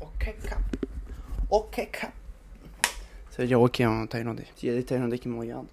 Ok cap. Ok cap. Ça veut dire ok en thaïlandais. S'il y a des Thaïlandais qui me regardent,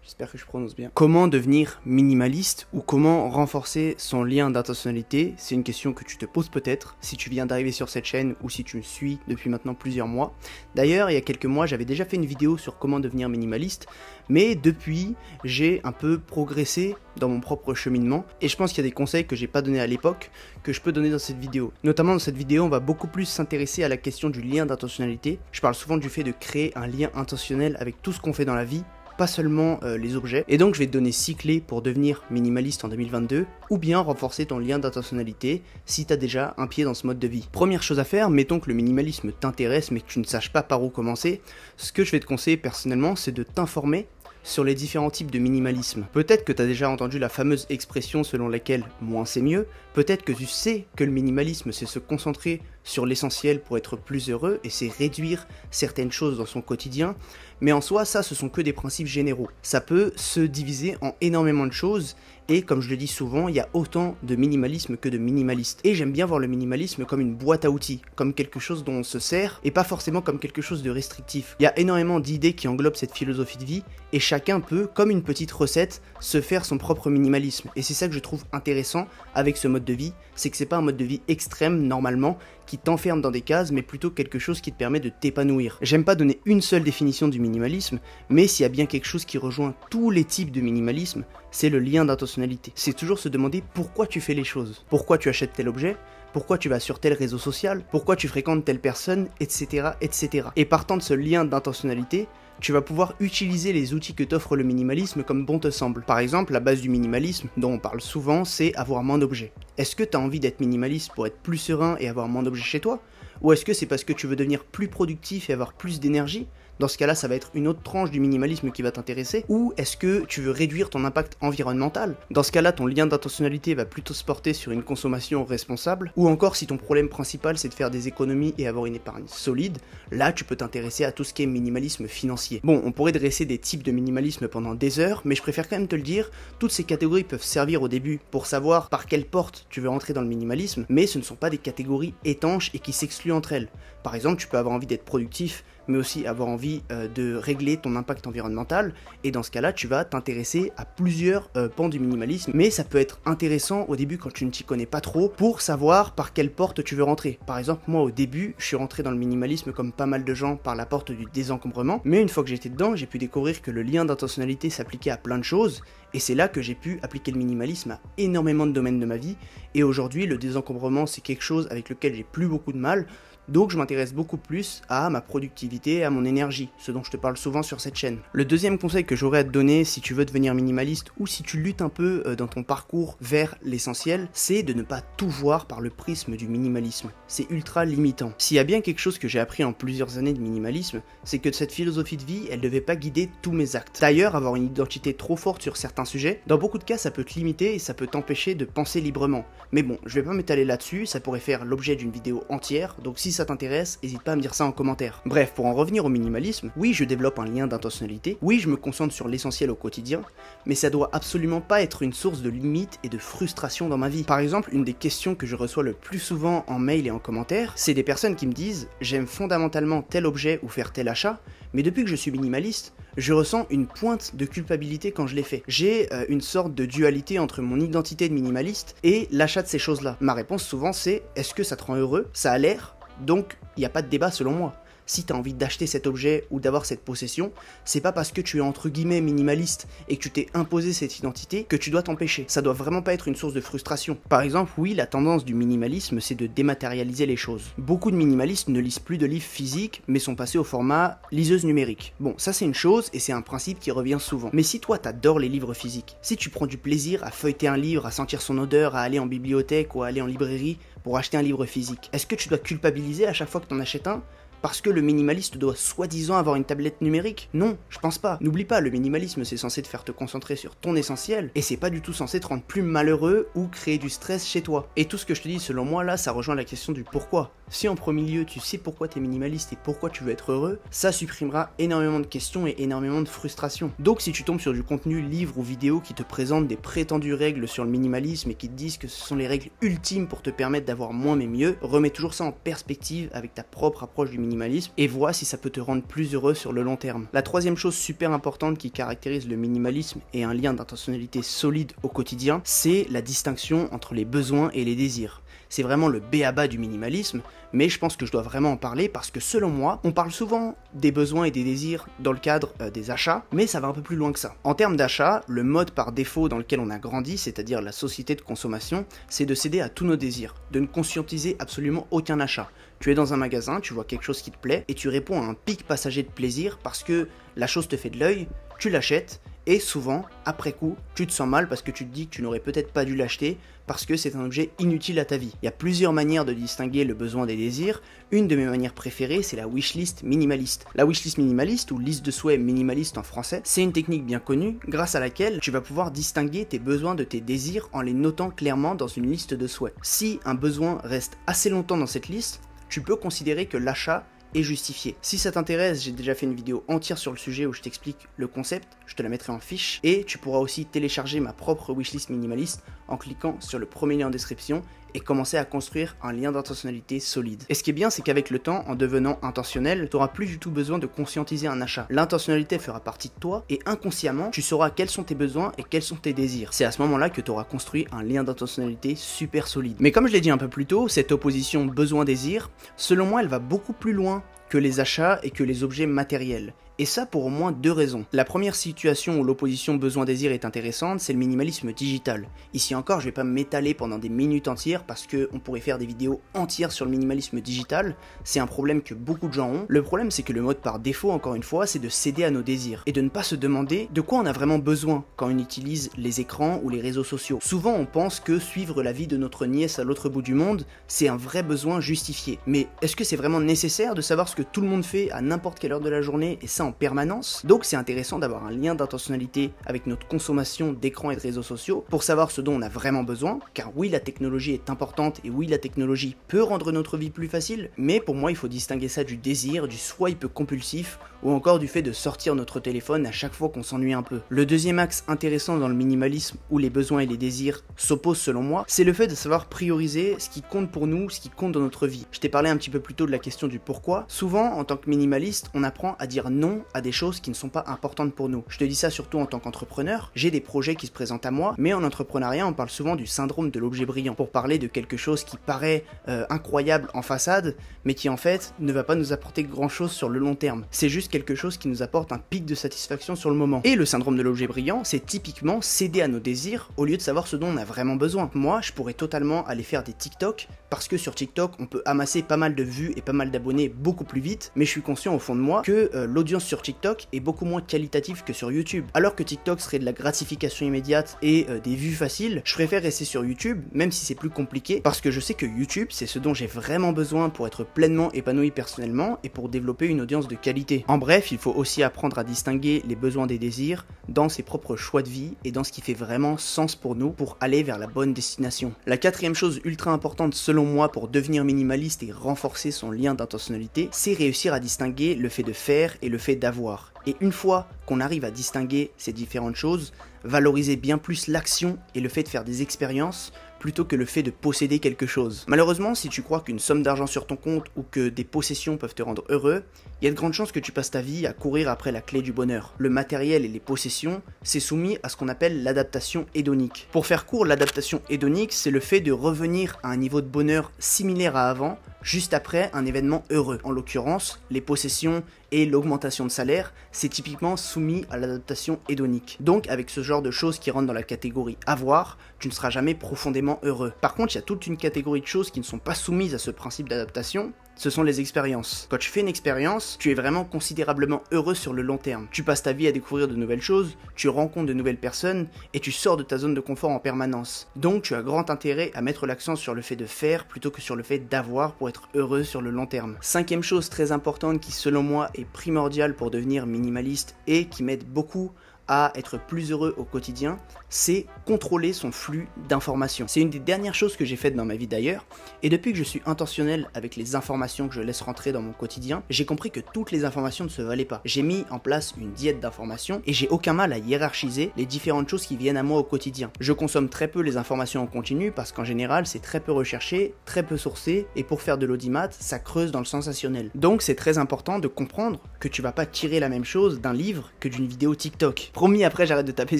j'espère que je prononce bien. Comment devenir minimaliste ou comment renforcer son lien d'intentionnalité? C'est une question que tu te poses peut-être si tu viens d'arriver sur cette chaîne ou si tu me suis depuis maintenant plusieurs mois. D'ailleurs, il y a quelques mois, j'avais déjà fait une vidéo sur comment devenir minimaliste, mais depuis, j'ai un peu progressé dans mon propre cheminement et je pense qu'il y a des conseils que j'ai pas donnés à l'époque que je peux donner dans cette vidéo. Notamment dans cette vidéo, on va beaucoup plus s'intéresser à la question du lien d'intentionnalité. Je parle souvent du fait de créer un lien intentionnel avec tout ce qu'on fait dans la vie, pas seulement les objets. Et donc je vais te donner 6 clés pour devenir minimaliste en 2022 ou bien renforcer ton lien d'intentionnalité si tu as déjà un pied dans ce mode de vie. Première chose à faire, mettons que le minimalisme t'intéresse mais que tu ne saches pas par où commencer, ce que je vais te conseiller personnellement c'est de t'informer sur les différents types de minimalisme. Peut-être que tu as déjà entendu la fameuse expression selon laquelle moins c'est mieux, peut-être que tu sais que le minimalisme c'est se concentrer sur l'essentiel pour être plus heureux et c'est réduire certaines choses dans son quotidien, mais en soi ça ce sont que des principes généraux. Ça peut se diviser en énormément de choses et comme je le dis souvent, il y a autant de minimalisme que de minimalistes. Et j'aime bien voir le minimalisme comme une boîte à outils, comme quelque chose dont on se sert et pas forcément comme quelque chose de restrictif. Il y a énormément d'idées qui englobent cette philosophie de vie et chacun peut, comme une petite recette, se faire son propre minimalisme. Et c'est ça que je trouve intéressant avec ce mode de vie, c'est que c'est pas un mode de vie extrême normalement qui t'enferme dans des cases, mais plutôt quelque chose qui te permet de t'épanouir. J'aime pas donner une seule définition du minimalisme, mais s'il y a bien quelque chose qui rejoint tous les types de minimalisme, c'est le lien d'intentionnalité. C'est toujours se demander pourquoi tu fais les choses, pourquoi tu achètes tel objet, pourquoi tu vas sur tel réseau social, pourquoi tu fréquentes telle personne, etc., etc. Et partant de ce lien d'intentionnalité, tu vas pouvoir utiliser les outils que t'offre le minimalisme comme bon te semble. Par exemple, la base du minimalisme, dont on parle souvent, c'est avoir moins d'objets. Est-ce que tu as envie d'être minimaliste pour être plus serein et avoir moins d'objets chez toi? Ou est-ce que c'est parce que tu veux devenir plus productif et avoir plus d'énergie? Dans ce cas-là, ça va être une autre tranche du minimalisme qui va t'intéresser. Ou est-ce que tu veux réduire ton impact environnemental? Dans ce cas-là, ton lien d'intentionnalité va plutôt se porter sur une consommation responsable. Ou encore, si ton problème principal c'est de faire des économies et avoir une épargne solide, là tu peux t'intéresser à tout ce qui est minimalisme financier. Bon, on pourrait dresser des types de minimalisme pendant des heures, mais je préfère quand même te le dire, toutes ces catégories peuvent servir au début pour savoir par quelle porte tu veux rentrer dans le minimalisme, mais ce ne sont pas des catégories étanches et qui s'excluent entre elles. Par exemple, tu peux avoir envie d'être productif, mais aussi avoir envie de régler ton impact environnemental, et dans ce cas-là, tu vas t'intéresser à plusieurs pans du minimalisme, mais ça peut être intéressant au début quand tu ne t'y connais pas trop, pour savoir par quelle porte tu veux rentrer. Par exemple, moi au début, je suis rentré dans le minimalisme comme pas mal de gens par la porte du désencombrement, mais une fois que j'étais dedans, j'ai pu découvrir que le lien d'intentionnalité s'appliquait à plein de choses, et c'est là que j'ai pu appliquer le minimalisme à énormément de domaines de ma vie, et aujourd'hui, le désencombrement, c'est quelque chose avec lequel j'ai plus beaucoup de mal. Donc je m'intéresse beaucoup plus à ma productivité et à mon énergie, ce dont je te parle souvent sur cette chaîne. Le deuxième conseil que j'aurais à te donner si tu veux devenir minimaliste ou si tu luttes un peu dans ton parcours vers l'essentiel, c'est de ne pas tout voir par le prisme du minimalisme. C'est ultra limitant. S'il y a bien quelque chose que j'ai appris en plusieurs années de minimalisme, c'est que cette philosophie de vie, elle devait pas guider tous mes actes. D'ailleurs, avoir une identité trop forte sur certains sujets, dans beaucoup de cas ça peut te limiter et ça peut t'empêcher de penser librement. Mais bon, je vais pas m'étaler là-dessus, ça pourrait faire l'objet d'une vidéo entière, donc si ça t'intéresse, n'hésite pas à me dire ça en commentaire. Bref, pour en revenir au minimalisme, oui je développe un lien d'intentionnalité, oui je me concentre sur l'essentiel au quotidien, mais ça doit absolument pas être une source de limites et de frustration dans ma vie. Par exemple, une des questions que je reçois le plus souvent en mail et en commentaire, c'est des personnes qui me disent « J'aime fondamentalement tel objet ou faire tel achat, mais depuis que je suis minimaliste, je ressens une pointe de culpabilité quand je l'ai fait. J'ai une sorte de dualité entre mon identité de minimaliste et l'achat de ces choses-là. » Ma réponse souvent c'est « Est-ce que ça te rend heureux? Ça a l'air? Donc, il n'y a pas de débat selon moi. Si tu as envie d'acheter cet objet ou d'avoir cette possession, c'est pas parce que tu es entre guillemets minimaliste et que tu t'es imposé cette identité que tu dois t'empêcher. Ça doit vraiment pas être une source de frustration. Par exemple, oui, la tendance du minimalisme, c'est de dématérialiser les choses. Beaucoup de minimalistes ne lisent plus de livres physiques, mais sont passés au format liseuse numérique. Bon, ça c'est une chose et c'est un principe qui revient souvent. Mais si toi t'adores les livres physiques, si tu prends du plaisir à feuilleter un livre, à sentir son odeur, à aller en bibliothèque ou à aller en librairie pour acheter un livre physique, est-ce que tu dois culpabiliser à chaque fois que t'en achètes un? Parce que le minimaliste doit soi-disant avoir une tablette numérique? Non, je pense pas. N'oublie pas, le minimalisme c'est censé te faire te concentrer sur ton essentiel, et c'est pas du tout censé te rendre plus malheureux ou créer du stress chez toi. Et tout ce que je te dis selon moi là, ça rejoint la question du pourquoi. Si en premier lieu tu sais pourquoi t'es minimaliste et pourquoi tu veux être heureux, ça supprimera énormément de questions et énormément de frustration. Donc si tu tombes sur du contenu livre ou vidéo qui te présente des prétendues règles sur le minimalisme et qui te disent que ce sont les règles ultimes pour te permettre d'avoir moins mais mieux, remets toujours ça en perspective avec ta propre approche du minimalisme et vois si ça peut te rendre plus heureux sur le long terme. La troisième chose super importante qui caractérise le minimalisme et un lien d'intentionnalité solide au quotidien, c'est la distinction entre les besoins et les désirs. C'est vraiment le b.a.-ba du minimalisme, mais je pense que je dois vraiment en parler parce que selon moi, on parle souvent des besoins et des désirs dans le cadre des achats, mais ça va un peu plus loin que ça. En termes d'achat, le mode par défaut dans lequel on a grandi, c'est-à-dire la société de consommation, c'est de céder à tous nos désirs, de ne conscientiser absolument aucun achat. Tu es dans un magasin, tu vois quelque chose qui te plaît, et tu réponds à un pic passager de plaisir parce que la chose te fait de l'œil, tu l'achètes, et souvent, après coup, tu te sens mal parce que tu te dis que tu n'aurais peut-être pas dû l'acheter parce que c'est un objet inutile à ta vie. Il y a plusieurs manières de distinguer le besoin des désirs. Une de mes manières préférées, c'est la wishlist minimaliste. La wishlist minimaliste, ou liste de souhaits minimaliste en français, c'est une technique bien connue grâce à laquelle tu vas pouvoir distinguer tes besoins de tes désirs en les notant clairement dans une liste de souhaits. Si un besoin reste assez longtemps dans cette liste, tu peux considérer que l'achat est justifié. Si ça t'intéresse, j'ai déjà fait une vidéo entière sur le sujet où je t'explique le concept, je te la mettrai en fiche, et tu pourras aussi télécharger ma propre wishlist minimaliste en cliquant sur le premier lien en description et commencer à construire un lien d'intentionnalité solide. Et ce qui est bien, c'est qu'avec le temps, en devenant intentionnel, tu n'auras plus du tout besoin de conscientiser un achat. L'intentionnalité fera partie de toi et inconsciemment, tu sauras quels sont tes besoins et quels sont tes désirs. C'est à ce moment-là que tu auras construit un lien d'intentionnalité super solide. Mais comme je l'ai dit un peu plus tôt, cette opposition besoin-désir, selon moi, elle va beaucoup plus loin que les achats et que les objets matériels. Et ça pour au moins deux raisons. La première situation où l'opposition besoin-désir est intéressante, c'est le minimalisme digital. Ici encore, je vais pas m'étaler pendant des minutes entières parce qu'on pourrait faire des vidéos entières sur le minimalisme digital. C'est un problème que beaucoup de gens ont. Le problème, c'est que le mode par défaut, encore une fois, c'est de céder à nos désirs et de ne pas se demander de quoi on a vraiment besoin quand on utilise les écrans ou les réseaux sociaux. Souvent, on pense que suivre la vie de notre nièce à l'autre bout du monde, c'est un vrai besoin justifié. Mais est-ce que c'est vraiment nécessaire de savoir ce que tout le monde fait à n'importe quelle heure de la journée et ça en permanence? Donc c'est intéressant d'avoir un lien d'intentionnalité avec notre consommation d'écrans et de réseaux sociaux pour savoir ce dont on a vraiment besoin, car oui, la technologie est importante et oui, la technologie peut rendre notre vie plus facile, mais pour moi il faut distinguer ça du désir, du swipe compulsif ou encore du fait de sortir notre téléphone à chaque fois qu'on s'ennuie un peu. Le deuxième axe intéressant dans le minimalisme où les besoins et les désirs s'opposent selon moi, c'est le fait de savoir prioriser ce qui compte pour nous, ce qui compte dans notre vie. Je t'ai parlé un petit peu plus tôt de la question du pourquoi. Souvent, en tant que minimaliste, on apprend à dire non à des choses qui ne sont pas importantes pour nous. Je te dis ça surtout en tant qu'entrepreneur. J'ai des projets qui se présentent à moi, mais en entrepreneuriat, on parle souvent du syndrome de l'objet brillant pour parler de quelque chose qui paraît incroyable en façade, mais qui en fait ne va pas nous apporter grand chose sur le long terme. C'est juste quelque chose qui nous apporte un pic de satisfaction sur le moment. Et le syndrome de l'objet brillant, c'est typiquement céder à nos désirs au lieu de savoir ce dont on a vraiment besoin. Moi, je pourrais totalement aller faire des TikTok parce que sur TikTok, on peut amasser pas mal de vues et pas mal d'abonnés beaucoup plus vite, mais je suis conscient au fond de moi que l'audience sur TikTok est beaucoup moins qualitative que sur YouTube. Alors que TikTok serait de la gratification immédiate et des vues faciles, je préfère rester sur YouTube, même si c'est plus compliqué, parce que je sais que YouTube, c'est ce dont j'ai vraiment besoin pour être pleinement épanoui personnellement et pour développer une audience de qualité. En bref, il faut aussi apprendre à distinguer les besoins des désirs dans ses propres choix de vie et dans ce qui fait vraiment sens pour nous pour aller vers la bonne destination. La quatrième chose ultra importante selon moi pour devenir minimaliste et renforcer son lien d'intentionnalité, c'est réussir à distinguer le fait de faire et le fait d'avoir. Et une fois qu'on arrive à distinguer ces différentes choses, valoriser bien plus l'action et le fait de faire des expériences plutôt que le fait de posséder quelque chose. Malheureusement, si tu crois qu'une somme d'argent sur ton compte ou que des possessions peuvent te rendre heureux, il y a de grandes chances que tu passes ta vie à courir après la clé du bonheur. Le matériel et les possessions, c'est soumis à ce qu'on appelle l'adaptation hédonique. Pour faire court, l'adaptation hédonique, c'est le fait de revenir à un niveau de bonheur similaire à avant, juste après un événement heureux. En l'occurrence, les possessions et l'augmentation de salaire, c'est typiquement soumis à l'adaptation hédonique. Donc avec ce genre de choses qui rentrent dans la catégorie avoir, tu ne seras jamais profondément heureux. Par contre, il y a toute une catégorie de choses qui ne sont pas soumises à ce principe d'adaptation, ce sont les expériences. Quand tu fais une expérience, tu es vraiment considérablement heureux sur le long terme. Tu passes ta vie à découvrir de nouvelles choses, tu rencontres de nouvelles personnes et tu sors de ta zone de confort en permanence. Donc tu as grand intérêt à mettre l'accent sur le fait de faire plutôt que sur le fait d'avoir pour être heureux sur le long terme. Cinquième chose très importante qui selon moi est primordiale pour devenir minimaliste et qui m'aide beaucoup à être plus heureux au quotidien, c'est contrôler son flux d'informations. C'est une des dernières choses que j'ai faites dans ma vie d'ailleurs, et depuis que je suis intentionnel avec les informations que je laisse rentrer dans mon quotidien, j'ai compris que toutes les informations ne se valaient pas. J'ai mis en place une diète d'informations, et j'ai aucun mal à hiérarchiser les différentes choses qui viennent à moi au quotidien. Je consomme très peu les informations en continu, parce qu'en général c'est très peu recherché, très peu sourcé, et pour faire de l'audimat, ça creuse dans le sensationnel. Donc c'est très important de comprendre que tu vas pas tirer la même chose d'un livre que d'une vidéo TikTok. Promis, après j'arrête de taper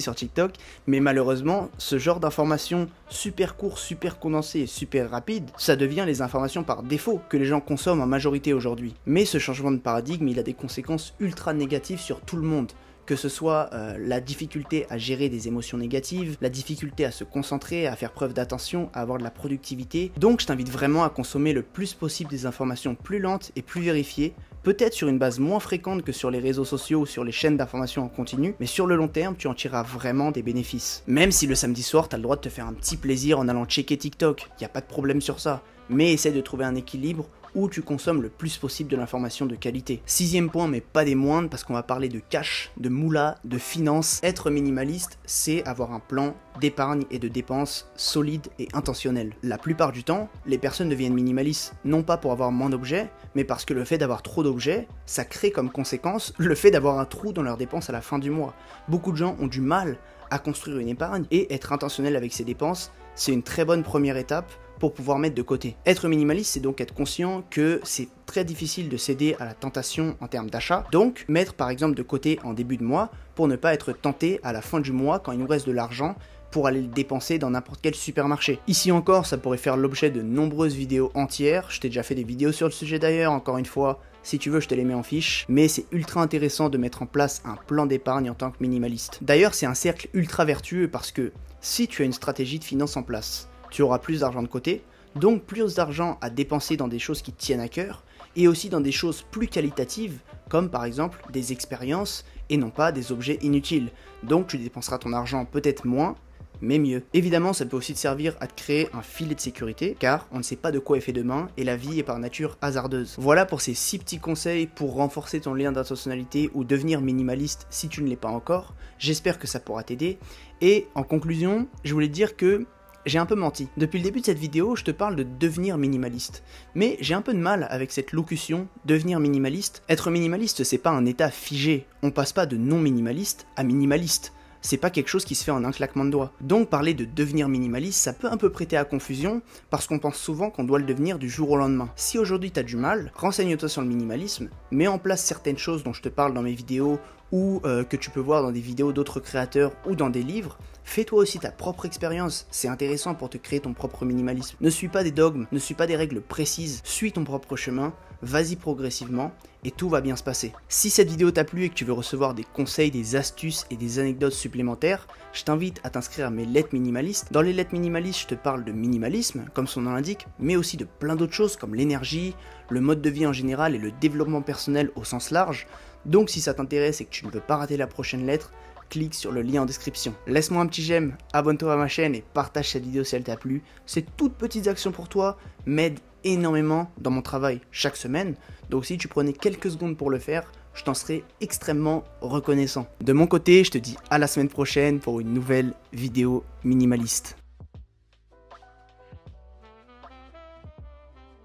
sur TikTok, mais malheureusement, ce genre d'informations super courtes, super condensées et super rapides, ça devient les informations par défaut que les gens consomment en majorité aujourd'hui. Mais ce changement de paradigme, il a des conséquences ultra négatives sur tout le monde. Que ce soit la difficulté à gérer des émotions négatives, la difficulté à se concentrer, à faire preuve d'attention, à avoir de la productivité. Donc je t'invite vraiment à consommer le plus possible des informations plus lentes et plus vérifiées, peut-être sur une base moins fréquente que sur les réseaux sociaux ou sur les chaînes d'information en continu, mais sur le long terme, tu en tireras vraiment des bénéfices. Même si le samedi soir, t'as le droit de te faire un petit plaisir en allant checker TikTok, y a pas de problème sur ça, mais essaie de trouver un équilibre où tu consommes le plus possible de l'information de qualité. Sixième point, mais pas des moindres, parce qu'on va parler de cash, de moula, de finances. Être minimaliste, c'est avoir un plan d'épargne et de dépenses solide et intentionnel. La plupart du temps, les personnes deviennent minimalistes, non pas pour avoir moins d'objets, mais parce que le fait d'avoir trop d'objets, ça crée comme conséquence le fait d'avoir un trou dans leurs dépenses à la fin du mois. Beaucoup de gens ont du mal à construire une épargne, et être intentionnel avec ses dépenses, c'est une très bonne première étape pour pouvoir mettre de côté. Être minimaliste, c'est donc être conscient que c'est très difficile de céder à la tentation en termes d'achat, donc mettre par exemple de côté en début de mois pour ne pas être tenté à la fin du mois quand il nous reste de l'argent pour aller le dépenser dans n'importe quel supermarché. Ici encore, ça pourrait faire l'objet de nombreuses vidéos entières, je t'ai déjà fait des vidéos sur le sujet d'ailleurs, encore une fois, si tu veux je te les mets en fiche, mais c'est ultra intéressant de mettre en place un plan d'épargne en tant que minimaliste. D'ailleurs c'est un cercle ultra vertueux parce que si tu as une stratégie de finance en place, tu auras plus d'argent de côté, donc plus d'argent à dépenser dans des choses qui te tiennent à cœur, et aussi dans des choses plus qualitatives, comme par exemple des expériences, et non pas des objets inutiles. Donc tu dépenseras ton argent peut-être moins, mais mieux. Évidemment, ça peut aussi te servir à te créer un filet de sécurité, car on ne sait pas de quoi est fait demain, et la vie est par nature hasardeuse. Voilà pour ces 6 petits conseils pour renforcer ton lien d'intentionnalité ou devenir minimaliste si tu ne l'es pas encore. J'espère que ça pourra t'aider, et en conclusion, je voulais te dire que j'ai un peu menti. Depuis le début de cette vidéo, je te parle de devenir minimaliste. Mais j'ai un peu de mal avec cette locution, devenir minimaliste. Être minimaliste, c'est pas un état figé. On passe pas de non minimaliste à minimaliste. C'est pas quelque chose qui se fait en un claquement de doigts. Donc parler de devenir minimaliste, ça peut un peu prêter à confusion, parce qu'on pense souvent qu'on doit le devenir du jour au lendemain. Si aujourd'hui t'as du mal, renseigne-toi sur le minimalisme, mets en place certaines choses dont je te parle dans mes vidéos, ou que tu peux voir dans des vidéos d'autres créateurs ou dans des livres, fais-toi aussi ta propre expérience, c'est intéressant pour te créer ton propre minimalisme. Ne suis pas des dogmes, ne suis pas des règles précises, suis ton propre chemin, vas-y progressivement, et tout va bien se passer. Si cette vidéo t'a plu et que tu veux recevoir des conseils, des astuces et des anecdotes supplémentaires, je t'invite à t'inscrire à mes lettres minimalistes. Dans les lettres minimalistes, je te parle de minimalisme, comme son nom l'indique, mais aussi de plein d'autres choses comme l'énergie, le mode de vie en général et le développement personnel au sens large. Donc si ça t'intéresse et que tu ne veux pas rater la prochaine lettre, clique sur le lien en description. Laisse-moi un petit j'aime, abonne-toi à ma chaîne et partage cette vidéo si elle t'a plu. Ces toutes petites actions pour toi m'aident énormément dans mon travail chaque semaine. Donc si tu prenais quelques secondes pour le faire, je t'en serais extrêmement reconnaissant. De mon côté, je te dis à la semaine prochaine pour une nouvelle vidéo minimaliste.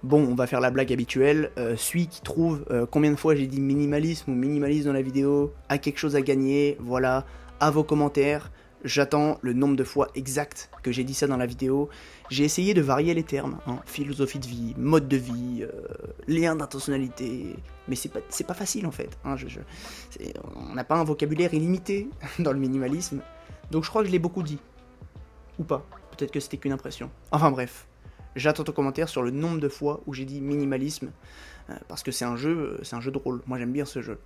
Bon, on va faire la blague habituelle, celui qui trouve combien de fois j'ai dit minimalisme ou minimaliste dans la vidéo, a quelque chose à gagner, voilà, à vos commentaires, j'attends le nombre de fois exact que j'ai dit ça dans la vidéo. J'ai essayé de varier les termes, hein, philosophie de vie, mode de vie, lien d'intentionnalité, mais c'est pas facile en fait, hein, on n'a pas un vocabulaire illimité dans le minimalisme, donc je crois que je l'ai beaucoup dit, ou pas, peut-être que c'était qu'une impression, enfin bref. J'attends ton commentaire sur le nombre de fois où j'ai dit minimalisme, parce que c'est un jeu de rôle. Moi j'aime bien ce jeu.